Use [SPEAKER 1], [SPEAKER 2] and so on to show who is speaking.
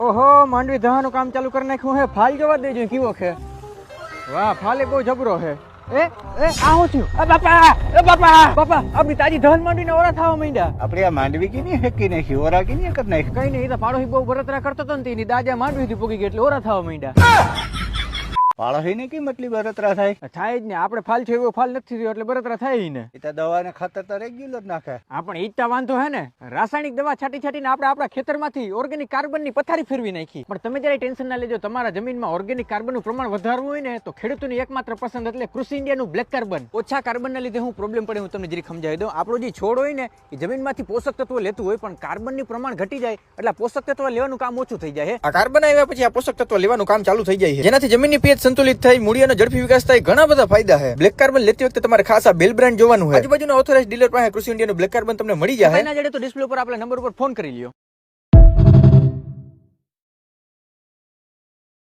[SPEAKER 1] ઓહો માંડવી દહાનું કામ ચાલુ કરી નાખ્યું હે. ફાલ જોવા દેજો કેવો છે. વાહ ફાલે બહુ જબરો હે. એ આ હું થયું? બાપા આપણી તાજી ધન માંડવીને ઓરા થવા માંડ્યા.
[SPEAKER 2] આપણે આ માંડવી કીની હેકી નાખી ઓરા કીની કરી નાખી.
[SPEAKER 1] કઈ નહીં, એ તો પાડોશી બહુ બળતરા કરતો હતો ને તેની દાજા માંડવી થી પૂગી ગઈ એટલે ઓરા થવા માંડ્યા.
[SPEAKER 2] પાળોશી કે મતલબ બરતરા થાય
[SPEAKER 1] થાય જ ને, આપણે ફાલ છે એવો ફાલ નથી થયો એટલે બળતરા થાય ને.
[SPEAKER 2] એ તો દવા ને ખાતર તો રેગ્યુલર નાખે.
[SPEAKER 1] આપણે ઈચ્છા વાંધો હે ને, રાસાયણિક દવા છાટી છાટીને આપણે આપણા ખેતરમાંથી ઓર્ગેનિક કાર્બનની પથારી ફેરવી નાખી. પણ તમે જયારે ટેન્શન ના લેજો, તમારા જમીનમાં ઓર્ગેનિક કાર્બનનું પ્રમાણ વધારવું હોય ને તો ખેડૂતોની એકમાત્ર પસંદ એટલે કૃષિ ઇન્ડિયાનું બ્લેક કાર્બન. ઓછા કાર્બનના લીધે હું પ્રોબ્લેમ પડે હું તમને જરી સમજાવી દઉં. આપણો જે છોડ હોય ને એ જમીનમાંથી પોષક તત્વો લેતું હોય, પણ કાર્બનનું પ્રમાણ ઘટી જાય એટલે પોષક તત્વો લેવાનું કામ ઓછું થઈ જાય. આ કાર્બન આવ્યા પછી આ પોષક તત્વો લેવાનું કામ ચાલુ થઈ જાય, જેનાથી જમીનની પીએચ સંતુલિત થઈ મૂડી અને ઝડપી વિકાસ થાય. ઘણા બધા ફાયદા છે. બ્લેક કાર્બન લેતી વખતે તમારે ખાસ આ બેલ બ્રાન્ડ જોવાનું હોય. આજુબાજુના ઓથોરાઇઝ્ડ ડીલર પાસે કૃષિ ઇન્ડિયાનું બ્લેક કાર્બન તમને મળી જાય. એના જડે તો ડિસ્પ્લે ઉપર આપણા નંબર ઉપર ફોન કરી લ્યો.